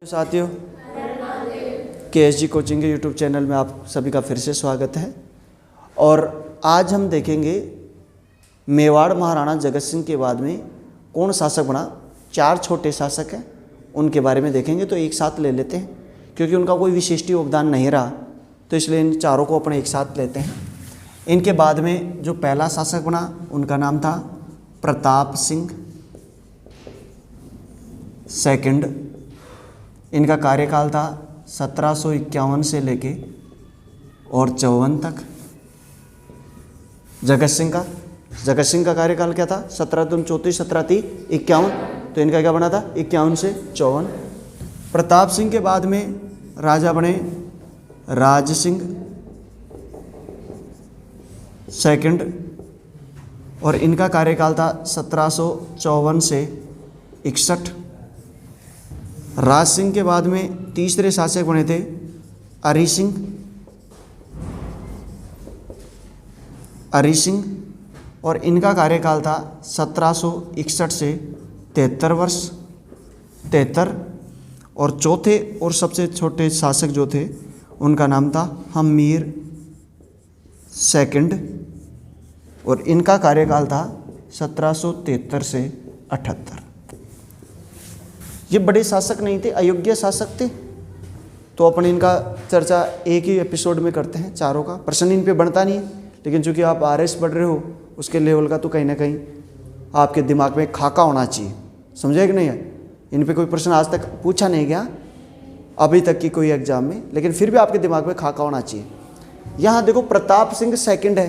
साथियों, KSG coaching के YouTube channel में आप सभी का फिर से स्वागत है। और आज हम देखेंगे मेवाड़ महाराणा जगत सिंह के बाद में कौन शासक बना। 4 छोटे शासक हैं, उनके बारे में देखेंगे। तो एक साथ ले लेते हैं क्योंकि उनका कोई विशिष्ट योगदान नहीं रहा, तो इसलिए इन चारों को अपने एक साथ लेते हैं। इनके बाद में जो पहला शासक बना उनका नाम था प्रताप सिंह सेकंड। इनका कार्यकाल था 1751 से लेके और 54 तक। जगत सिंह का कार्यकाल क्या था? 17 दूनी 34, 17 3 51। तो इनका क्या बना था? 51 से 54। प्रताप सिंह के बाद में राजा बने राज सिंह सेकंड, और इनका कार्यकाल था 1754 से 61। राज सिंह के बाद में तीसरे शासक बने थे हरि सिंह, और इनका कार्यकाल था 1761 से 73। और चौथे और सबसे छोटे शासक जो थे उनका नाम था हम्मीर सेकंड, और इनका कार्यकाल था 1773 से 78। ये बड़े शासक नहीं थे, अयोग्य शासक थे। तो अपन इनका चर्चा एक ही एपिसोड में करते हैं। चारों का प्रश्न इन पे बनता नहीं है, लेकिन चूंकि आप RS पढ़ रहे हो उसके लेवल का तो कहीं ना कहीं आपके दिमाग में खाका होना चाहिए। समझे कि नहीं है? इन पे कोई प्रश्न आज तक पूछा नहीं गया अभी तक की कोई एग्जाम में, लेकिन फिर भी आपके दिमाग में खाका होना चाहिए। यहाँ देखो प्रताप सिंह सेकंड है,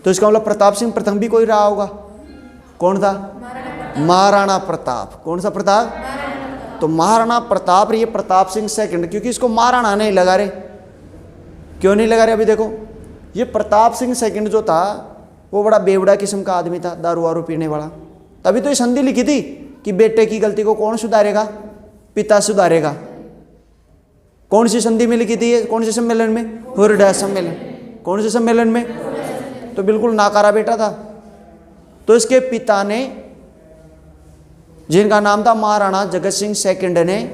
तो इसका मतलब प्रताप सिंह प्रथम भी कोई रहा होगा। कौन था? महाराणा प्रताप। कौन सा प्रताप? तो महाराणा प्रताप। ये प्रताप सिंह सेकंड, क्योंकि इसको महाराणा नहीं लगा रहे। क्यों नहीं लगा रहे? अभी देखो, ये प्रताप सिंह सेकंड जो था वो बड़ा बेवड़ा किस्म का आदमी था, दारू वारू पीने वाला। तभी तो ये संधि लिखी थी कि बेटे की गलती को कौन सुधारेगा? पिता सुधारेगा। कौन सी संधि में लिखी थी ये? कौन से सम्मेलन में? हुरडा सम्मेलन। कौन से सम्मेलन में? तो बिल्कुल नाकारा बेटा था। तो इसके पिता ने, जिनका नाम था महाराणा जगत सिंह सेकंड, ने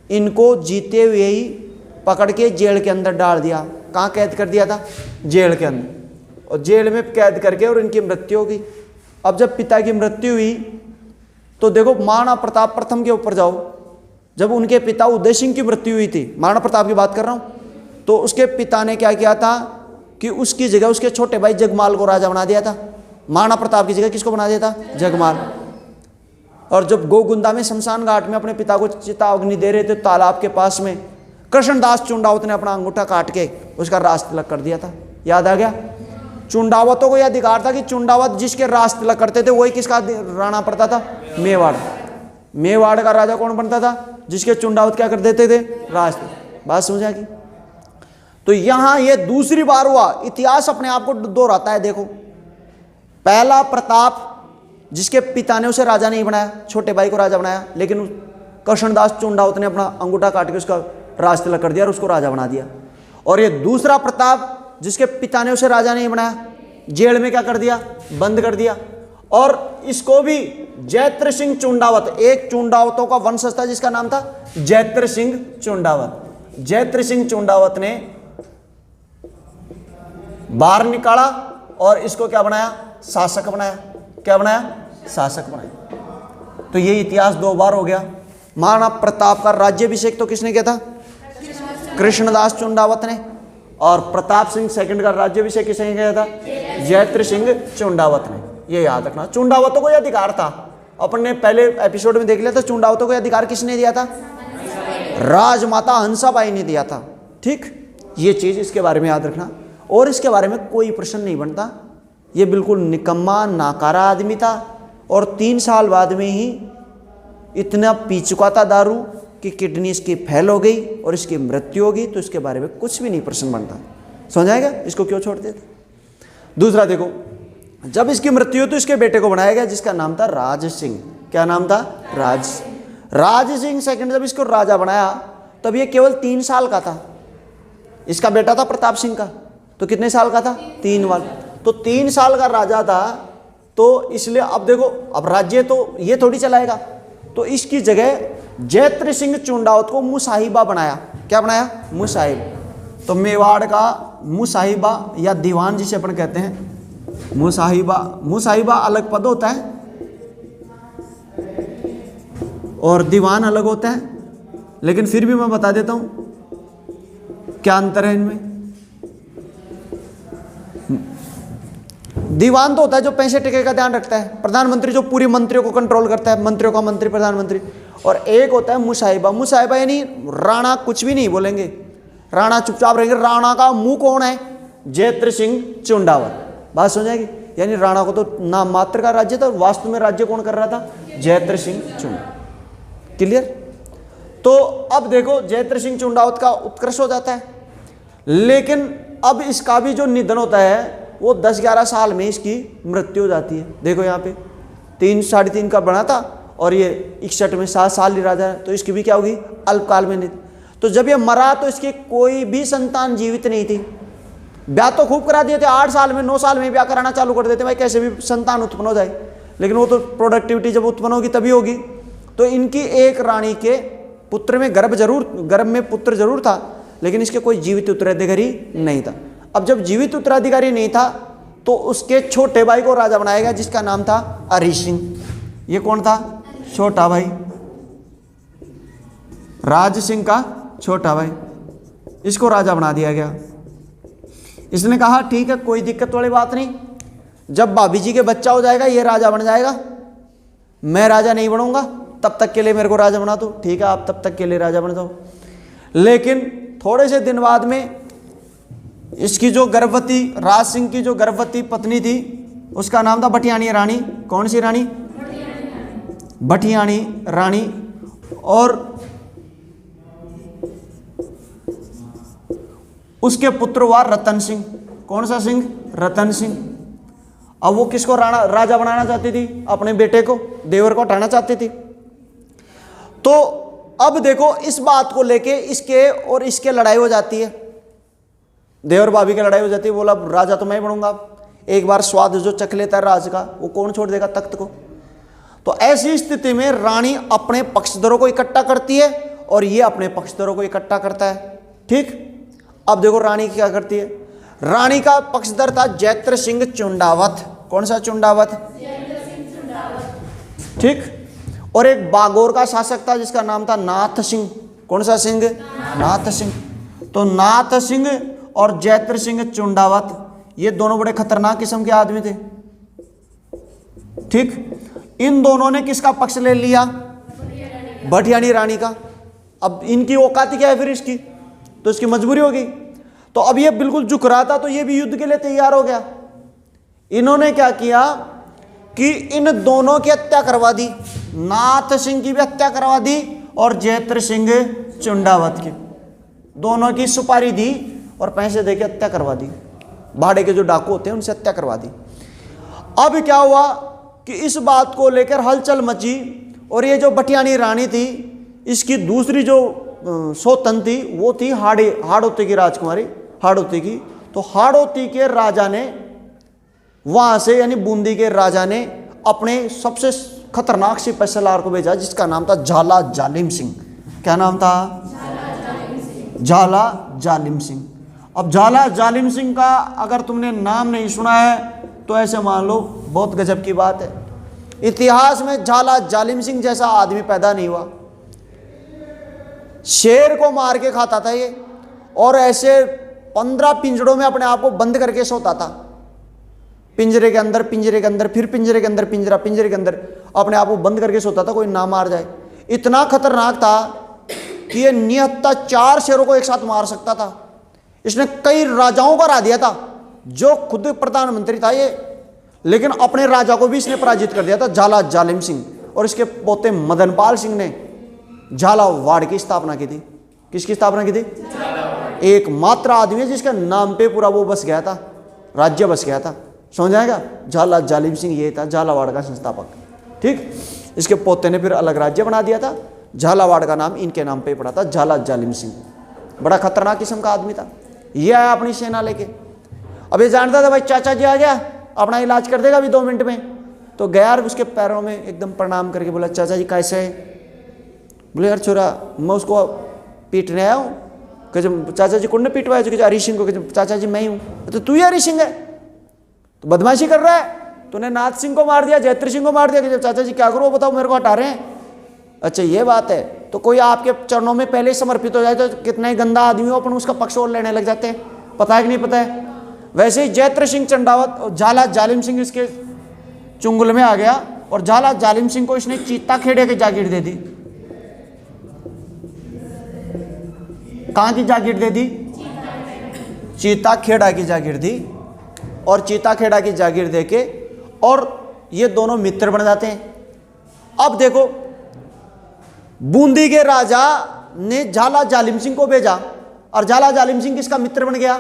इनको जीते हुए ही पकड़ के जेल के अंदर डाल दिया। कहाँ कैद कर दिया था? जेल के अंदर। और जेल में कैद करके और इनकी मृत्यु हो गई। अब जब पिता की मृत्यु हुई तो देखो, महाराणा प्रताप प्रथम के ऊपर जाओ। जब उनके पिता उदय सिंह की मृत्यु हुई थी, महाराणा प्रताप की बात कर रहा हूँ, तो उसके पिता ने क्या किया था कि उसकी जगह उसके छोटे भाई जगमाल को राजा बना दिया था। महाराणा प्रताप की जगह किसको बना दिया था? जगमाल। और जब गोगुंदा में शमशान घाट में अपने पिता को चिताग्नि दे रहे थे तालाब के पास में, कृष्णदास चुंडावत ने अपना अंगूठा काट के उसका रास तिलक कर दिया था। याद आ गया? चुंडावतों को यह अधिकार था कि चुंडावत जिसके रास तिलक करते थे वही किसका राणा पड़ता था? मेवाड़। मेवाड़ का राजा कौन बनता था? जिसके चुंडावत क्या कर देते थे? रास तिलक। बात समझ आ गई? तो यहां ये दूसरी बार हुआ। इतिहास अपने आप को दोहराता है। देखो, पहला प्रताप, जिसके पिता ने उसे राजा नहीं बनाया, छोटे भाई को राजा बनाया, लेकिन कृष्णदास चुंडावत ने अपना अंगूठा काट के उसका राज तिलक कर दिया और उसको राजा बना दिया। और ये दूसरा प्रताप, जिसके पिता ने उसे राजा नहीं बनाया, जेल में क्या कर दिया? बंद कर दिया। और इसको भी जैत्र सिंह चुंडावत, एक चुंडावतों का वंशज था जिसका नाम था जैत्र सिंह चुंडावत। जैत्र सिंह चुंडावत ने बाहर निकाला और इसको क्या बनाया? शासक बनाया। क्या बनाया? शासक बनाया। तो ये इतिहास 2 बार हो गया। महाराणा प्रताप का राज्याभिषेक तो किसने किया था? कृष्णदास चुंडावत ने। और प्रताप सिंह सेकंड का राज्याभिषेक किसने किया था? जैत्र सिंह चुंडावत ने। ये याद रखना। चुंडावतों को यह अधिकार था, अपन ने पहले एपिसोड में देख लिया था। चुंडावतों को यह अधिकार किसने दिया था? राजमाता हंसाबाई ने दिया था। ठीक, ये चीज इसके बारे में याद रखना। और इसके बारे में कोई प्रश्न नहीं बनता। ये बिल्कुल निकम्मा नाकारा आदमी था, और 3 साल बाद में ही इतना पी चुका था दारू कि किडनी इसकी फेल हो गई और इसकी मृत्यु हो गई। तो इसके बारे में कुछ भी नहीं प्रश्न बनता। समझ आएगा? इसको क्यों छोड़ देते? दूसरा देखो, जब इसकी मृत्यु हुई तो इसके बेटे को बनाया गया जिसका नाम था राज सिंह। क्या नाम था? राज सिंह सेकंड। जब इसको राजा बनाया तब ये केवल 3 साल का था। इसका बेटा था प्रताप सिंह का, तो कितने साल का था? 3 साल। तो 3 साल का राजा था। तो इसलिए अब देखो, अब राज्य तो ये थोड़ी चलाएगा, तो इसकी जगह जैत्र सिंह चुंडावत को मुसाहिबा बनाया। क्या बनाया? मुसाहिब। तो मेवाड़ का मुसाहिबा या दीवान जिसे अपन कहते हैं, मुसाहिबा। मुसाहिबा अलग पद होता है और दीवान अलग होता है, लेकिन फिर भी मैं बता देता हूं क्या अंतर है इनमें। दीवान तो होता है जो पैसे टिके का ध्यान रखता है, प्रधानमंत्री जो पूरी मंत्रियों को कंट्रोल करता है, मंत्रियों का मंत्री प्रधानमंत्री। और एक होता है मुसाहिबा। मुसाहिबा यानी राणा कुछ भी नहीं बोलेंगे, राणा चुपचाप रहेंगे। राणा का मुंह कौन है? जैत्र सिंह चुंडावत। बात समझ आएगी? यानी राणा को तो नाम मात्र का राज्य था, वास्तव में राज्य कौन कर रहा था? जैत्र सिंह चुंडावत। क्लियर? तो अब देखो जैत्र सिंह चुंडावत का उत्कर्ष हो जाता है, लेकिन अब इसका भी जो निधन होता है वो 10-11 साल में इसकी मृत्यु हो जाती है। देखो यहाँ पे 3-3.5 का बना था और ये 61 में 7 साल ही राजा है, तो इसकी भी क्या होगी? अल्पकाल में निधन। तो जब ये मरा तो इसकी कोई भी संतान जीवित नहीं थी। ब्याह तो खूब करा दिए थे, 8 साल में 9 साल में ब्याह कराना चालू कर देते भाई, कैसे भी संतान उत्पन्न हो जाए, लेकिन वो तो प्रोडक्टिविटी जब उत्पन्न होगी तभी होगी। तो इनकी एक रानी के पुत्र में गर्भ में पुत्र जरूर था, लेकिन इसके कोई जीवित उत्तराधिकारी नहीं था। अब जब जीवित उत्तराधिकारी नहीं था तो उसके छोटे भाई को राजा बनाया गया, जिसका नाम था हरि सिंह। ये कौन था? छोटा भाई, राज सिंह का छोटा भाई, इसको राजा बना दिया गया। इसने कहा ठीक है, कोई दिक्कत वाली बात नहीं, जब भाभी जी के बच्चा हो जाएगा ये राजा बन जाएगा, मैं राजा नहीं बनूंगा, तब तक के लिए मेरे को राजा बना दो। ठीक है, आप तब तक के लिए राजा बन जाओ। लेकिन थोड़े से दिन बाद में इसकी जो गर्भवती, राज सिंह की जो गर्भवती पत्नी थी, उसका नाम था भटियाणी रानी। कौन सी रानी? भटियाणी रानी। और उसके पुत्र हुआ रतन सिंह। कौन सा सिंह? रतन सिंह। अब वो किसको राजा बनाना चाहती थी? अपने बेटे को, देवर को हटाना चाहती थी। तो अब देखो इस बात को लेके इसके और इसके लड़ाई हो जाती है, देवर भाभी की लड़ाई हो जाती है। बोला राजा तो मैं ही बनूंगा। एक बार स्वाद जो चख लेता है राज का, वो कौन छोड़ देगा तख्त को? तो ऐसी स्थिति में रानी अपने पक्षधरों को इकट्ठा करती है और ये अपने पक्षधरों को इकट्ठा करता है। ठीक, अब देखो रानी क्या करती है। रानी का पक्षधर था जैत्र सिंह चुंडावत। कौन सा चुंडावत? ठीक। और एक बागौर का शासक था जिसका नाम था नाथ सिंह। कौन सा सिंह? नाथ सिंह। तो नाथ सिंह और जैत्र सिंह चुंडावत, ये दोनों बड़े खतरनाक किस्म के आदमी थे। ठीक, इन दोनों ने किसका पक्ष ले लिया? भटियाणी रानी का। अब इनकी औकात क्या है फिर इसकी, तो इसकी मजबूरी होगी। तो अब ये बिल्कुल झुक रहा था, तो ये भी युद्ध के लिए तैयार हो गया। इन्होंने क्या किया कि इन दोनों की हत्या करवा दी, नाथ सिंह की भी हत्या करवा दी और जैत्र सिंह चुंडावत की, दोनों की सुपारी दी और पैसे देके हत्या करवा दी। भाड़े के जो डाकू होते हैं उनसे हत्या करवा दी। अब क्या हुआ कि इस बात को लेकर हलचल मची और ये जो भटियाणी रानी थी, इसकी दूसरी जो सौतन थी वो थी हाड़ौती की राजकुमारी, हाड़ौती की। तो हाड़ौती के राजा ने वहां से, यानी बूंदी के राजा ने अपने सबसे खतरनाक सिपह सलार को भेजा, जिसका नाम था झाला जालिम सिंह। क्या नाम था? झाला जालिम सिंह। अब झाला जालिम सिंह का अगर तुमने नाम नहीं सुना है तो ऐसे मान लो बहुत गजब की बात है। इतिहास में झाला जालिम सिंह जैसा आदमी पैदा नहीं हुआ। शेर को मार के खाता था ये, और ऐसे 15 पिंजड़ों में अपने आप को बंद करके सोता था। पिंजरे के अंदर, पिंजरे के अंदर, फिर पिंजरे के अंदर पिंजरा, पिंजरे के अंदर अपने आप को बंद करके सोता था, कोई ना मार जाए। इतना खतरनाक था कि ये निहत्ता 4 शेरों को एक साथ मार सकता था। इसने कई राजाओं को हरा दिया था, जो खुद प्रधानमंत्री था ये, लेकिन अपने राजा को भी इसने पराजित कर दिया था, झाला जालिम सिंह। और इसके पोते मदनपाल सिंह ने झालावाड़ की स्थापना की थी। किसकी स्थापना की थी? एकमात्र आदमी है जिसके नाम पे पूरा वो बस गया था, राज्य बस गया था। समझ आएगा? झाला जालिम सिंह ये था, झालावाड़ का संस्थापक। ठीक, इसके पोते ने फिर अलग राज्य बना दिया था, झालावाड़ का नाम इनके नाम पे पड़ा था, झाला जालिम सिंह। बड़ा खतरनाक किस्म का आदमी था। ये आया अपनी सेना लेके। अब ये जानता था भाई चाचा जी आ गया, अपना इलाज कर देगा अभी 2 मिनट में, तो गया और उसके पैरों में एकदम प्रणाम करके बोला, चाचा जी कैसे है? बोले, यार छोरा, मैं उसको पीटने आया हूँ। कि चाचा जी कौन ने पीटवाया? जो हरी सिंह को। चाचा जी मैं ही हूँ। तो तू ही हरी सिंह है? तो बदमाशी कर रहा है, तूने नाथ सिंह को मार दिया, जयत्र सिंह को मार दिया। कि चाचा जी क्या करूँ बताओ, मेरे को हटा रहे हैं। अच्छा ये बात है, तो कोई आपके चरणों में पहले ही समर्पित हो जाए तो कितना ही गंदा आदमी हो, अपन उसका पक्ष और लेने लग जाते हैं। पता है कि नहीं पता है? वैसे ही जयत्र सिंह चंडावत और झाला जालिम सिंह इसके चुंगल में आ गया, और झाला जालिम सिंह को इसने चीता खेड़े की जागीर दे दी। कहां की जागीर दे दी? चीता खेड़ा की जागीर दी। और चीता खेड़ा की जागीर देके और ये दोनों मित्र बन जाते हैं। अब देखो, बूंदी के राजा ने झाला जालिम सिंह को भेजा, और झाला जालिम सिंह किसका मित्र बन गया?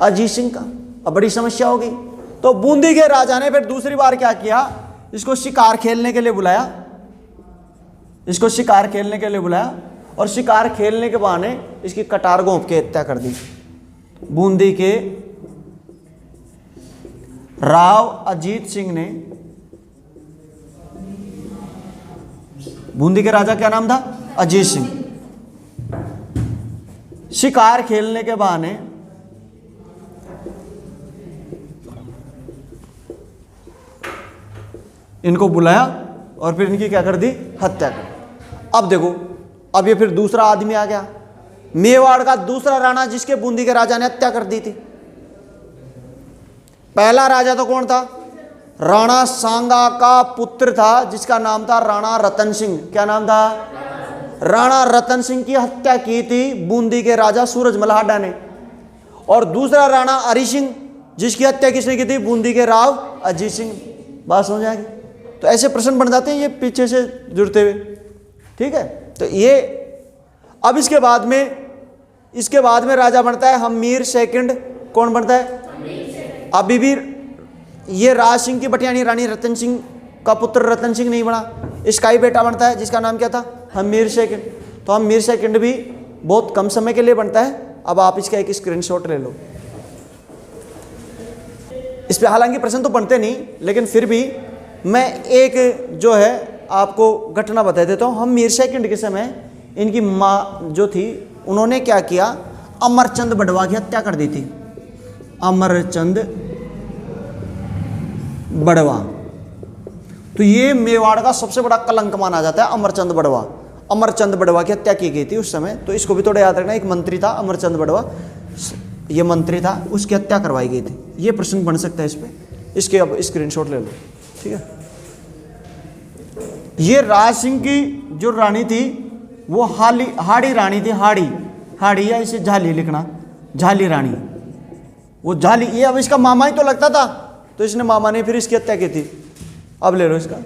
अजीत सिंह का। अब बड़ी समस्या होगी। तो बूंदी के राजा ने फिर दूसरी बार क्या किया, इसको शिकार खेलने के लिए बुलाया। इसको शिकार खेलने के लिए बुलाया, और शिकार खेलने के बहाने इसकी कटार घोंप के हत्या कर दी। बूंदी के राव अजीत सिंह ने, बूंदी के राजा क्या नाम था? अजीत सिंह। शिकार खेलने के बहाने इनको बुलाया और फिर इनकी क्या कर दी? हत्या कर दी। अब देखो, अब ये फिर दूसरा आदमी आ गया, मेवाड़ का दूसरा राणा, जिसके बूंदी के राजा ने हत्या कर दी थी। पहला राजा तो कौन था? राणा सांगा का पुत्र था, जिसका नाम था राणा रतन सिंह। क्या नाम था? राणा रतन सिंह की हत्या की थी बूंदी के राजा सूरजमल हाडा ने। और दूसरा राणा हरि सिंह, जिसकी हत्या किसने की थी? बूंदी के राव अजीत सिंह। बात समझ आ गई? तो ऐसे प्रश्न बन जाते हैं ये पीछे से जुड़ते हुए। ठीक है, तो ये अब इसके बाद में राजा बनता है हमीर सेकंड। कौन बनता है? अभी भी ये राज सिंह की बटियानी रानी रतन सिंह का पुत्र रतन सिंह नहीं बना, इसका ही बेटा बनता है, जिसका नाम क्या था? हमीर सेकंड। तो हमीर सेकंड भी बहुत कम समय के लिए बनता है। अब आप इसका एक स्क्रीनशॉट ले लो। इस पे हालांकि प्रश्न तो बनते नहीं, लेकिन फिर भी मैं एक जो है आपको घटना बता देता हूँ। हमीर सेकंड के समय इनकी माँ जो थी, उन्होंने क्या किया? अमरचंद बड़वा की हत्या कर दी थी। अमरचंद बड़वा, तो ये मेवाड़ का सबसे बड़ा कलंक माना जाता है। अमरचंद बड़वा, अमरचंद बड़वा की हत्या की गई थी उस समय। तो इसको भी थोड़ा याद रखना। एक मंत्री था अमरचंद बड़वा, ये मंत्री था, उसकी हत्या करवाई गई थी। ये प्रश्न बन सकता है इस पे। इसके अब स्क्रीनशॉट ले लो। ठीक है, ये राज सिंह की जो रानी थी वो हाड़ी रानी थी। हाड़ी या इसे झाली लिखना, झाली रानी। वो झाली, ये अब इसका मामा ही तो लगता था, तो इसने मामा ने फिर इसकी हत्या की थी। अब ले लो इसका।